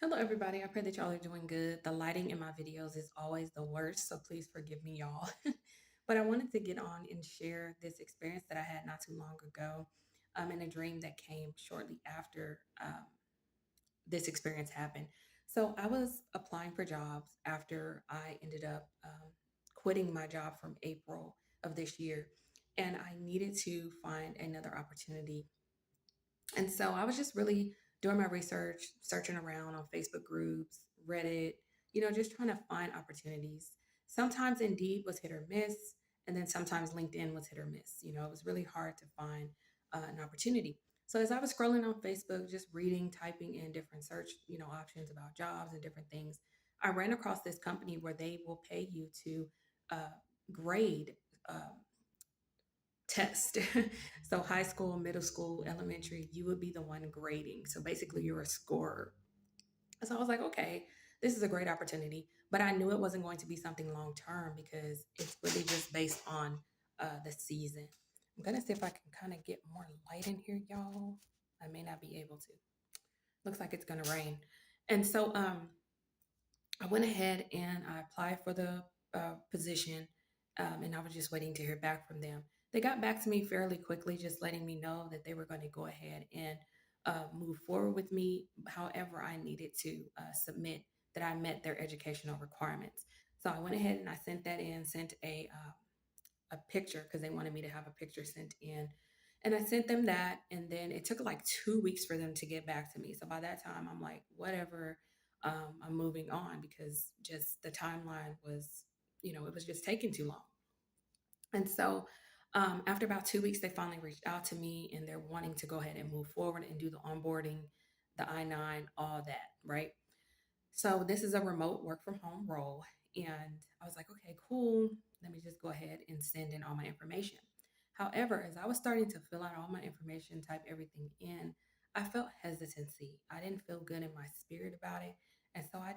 Hello, everybody. I pray that y'all are doing good. The lighting in my videos is always the worst, so please forgive me, y'all. But I wanted to get on and share this experience that I had not too long ago, in a dream that came shortly after this experience happened. So I was applying for jobs after I ended up quitting my job from April of this year, and I needed to find another opportunity. And so I was just really doing my research, searching around on Facebook groups, Reddit, just trying to find opportunities. Sometimes Indeed was hit or miss, and then sometimes LinkedIn was hit or miss. It was really hard to find an opportunity. So as I was scrolling on Facebook, just reading, typing in different search, options about jobs and different things, I ran across this company where they will pay you to uh, grade uh, test. So high school, middle school, elementary, you would be the one grading. So basically you're a scorer. So I was like, okay, this is a great opportunity, but I knew it wasn't going to be something long term because it's really just based on the season. I'm gonna see if I can kind of get more light in here, y'all. I may not be able to. Looks like it's gonna rain. And so I went ahead and I applied for the position, and I was just waiting to hear back from them. They got back to me fairly quickly, just letting me know that they were going to go ahead and move forward with me. However, I needed to submit that I met their educational requirements. So I went ahead and I sent that in, sent a picture because they wanted me to have a picture sent in. And I sent them that, and then it took like 2 weeks for them to get back to me. So by that time, I'm like, whatever, I'm moving on because just the timeline was, it was just taking too long. And so after about 2 weeks, they finally reached out to me and they're wanting to go ahead and move forward and do the onboarding, the I-9, all that, right? So this is a remote work from home role. And I was like, okay, cool. Let me just go ahead and send in all my information. However, as I was starting to fill out all my information, type everything in, I felt hesitancy. I didn't feel good in my spirit about it. And so I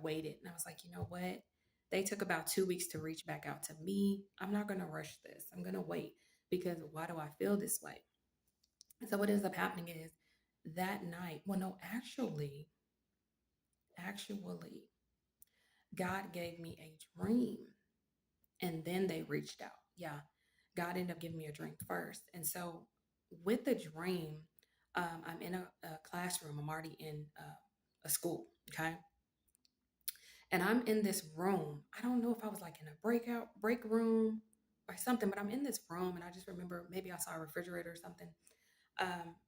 waited and I was like, you know what? They took about 2 weeks to reach back out to me. I'm not going to rush this. I'm going to wait because why do I feel this way? And so what ends up happening is that night, well, no, actually, God gave me a dream and then they reached out. Yeah, God ended up giving me a dream first. And so with the dream, I'm in a classroom. I'm already in a school. Okay. And I'm in this room. I don't know if I was like in a break room or something, but I'm in this room. And I just remember maybe I saw a refrigerator or something.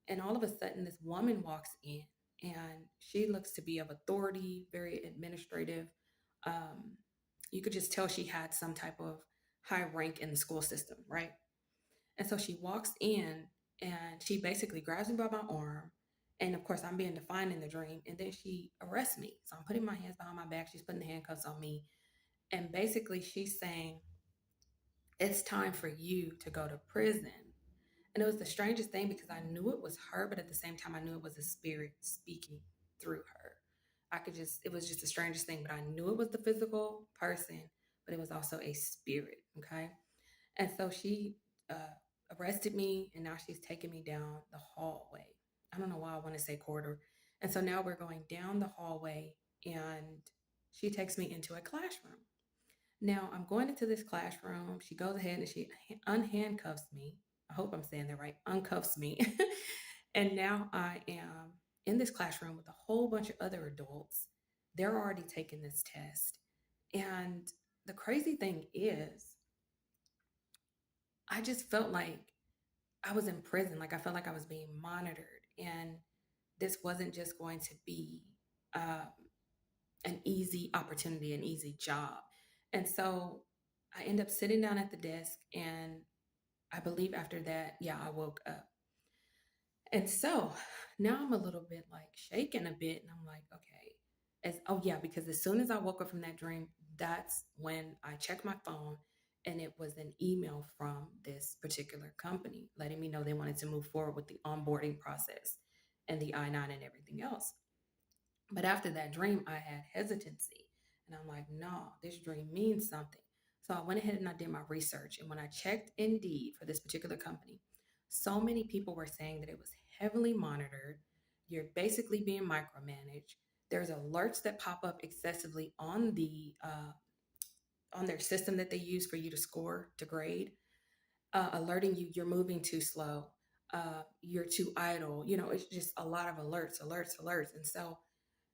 And all of a sudden, this woman walks in and she looks to be of authority, very administrative. Um, you could just tell she had some type of high rank in the school system, right? And so she walks in and she basically grabs me by my arm. And of course, I'm being defined in the dream. And then she arrests me. So I'm putting my hands behind my back. She's putting the handcuffs on me. And basically, she's saying, it's time for you to go to prison. And it was the strangest thing because I knew it was her, but at the same time, I knew it was a spirit speaking through her. It was just the strangest thing, but I knew it was the physical person, but it was also a spirit. Okay. And so she arrested me and now she's taking me down the hallway. I don't know why I want to say corridor. And so now we're going down the hallway and she takes me into a classroom. Now I'm going into this classroom. She goes ahead and she unhandcuffs me. I hope I'm saying that right. Uncuffs me. And now I am in this classroom with a whole bunch of other adults. They're already taking this test. And the crazy thing is, I just felt like I was in prison. Like I felt like I was being monitored. And this wasn't just going to be um, an easy opportunity, an easy job. And so I end up sitting down at the desk and I believe after that, yeah, I woke up. And so now I'm a little bit like shaken a bit and I'm like, okay. Oh yeah, because as soon as I woke up from that dream, that's when I checked my phone and it was an email from this particular company letting me know they wanted to move forward with the onboarding process and the I-9 and everything else. But after that dream, I had hesitancy. And I'm like, no, this dream means something. So I went ahead and I did my research. And when I checked Indeed for this particular company, so many people were saying that it was heavily monitored. You're basically being micromanaged. there's alerts that pop up excessively on their system that they use for you to score to grade, alerting you you're moving too slow, you're too idle. It's just a lot of alerts, alerts, alerts. And so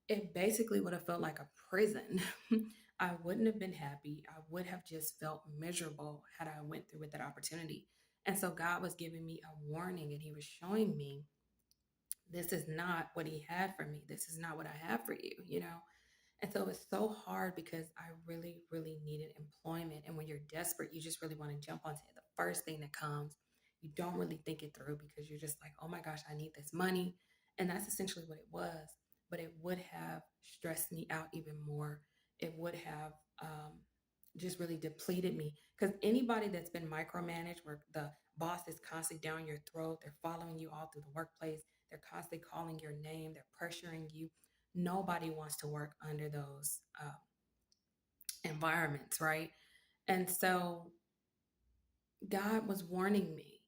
it basically would have felt like a prison. I wouldn't have been happy. I would have just felt miserable had I went through with that opportunity. And so God was giving me a warning, and he was showing me this is not what he had for me. This is not what I have for you. And so it's so hard because I really, really needed employment. And when you're desperate, you just really want to jump onto the first thing that comes. You don't really think it through because you're just like, oh my gosh, I need this money. And that's essentially what it was. But it would have stressed me out even more. It would have just really depleted me. Because anybody that's been micromanaged, where the boss is constantly down your throat, they're following you all through the workplace, they're constantly calling your name, they're pressuring you. Nobody wants to work under those environments, right? And so God was warning me,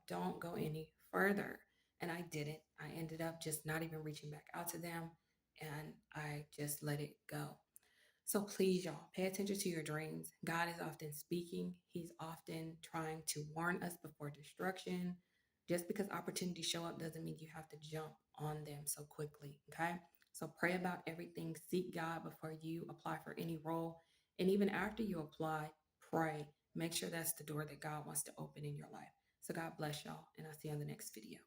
don't go any further. And I didn't. I ended up just not even reaching back out to them, and I just let it go. So please, y'all, pay attention to your dreams. God is often speaking. He's often trying to warn us before destruction. Just because opportunities show up doesn't mean you have to jump on them so quickly. Okay. So pray about everything. Seek God before you apply for any role. And even after you apply, pray. Make sure that's the door that God wants to open in your life. So God bless y'all. And I'll see you on the next video.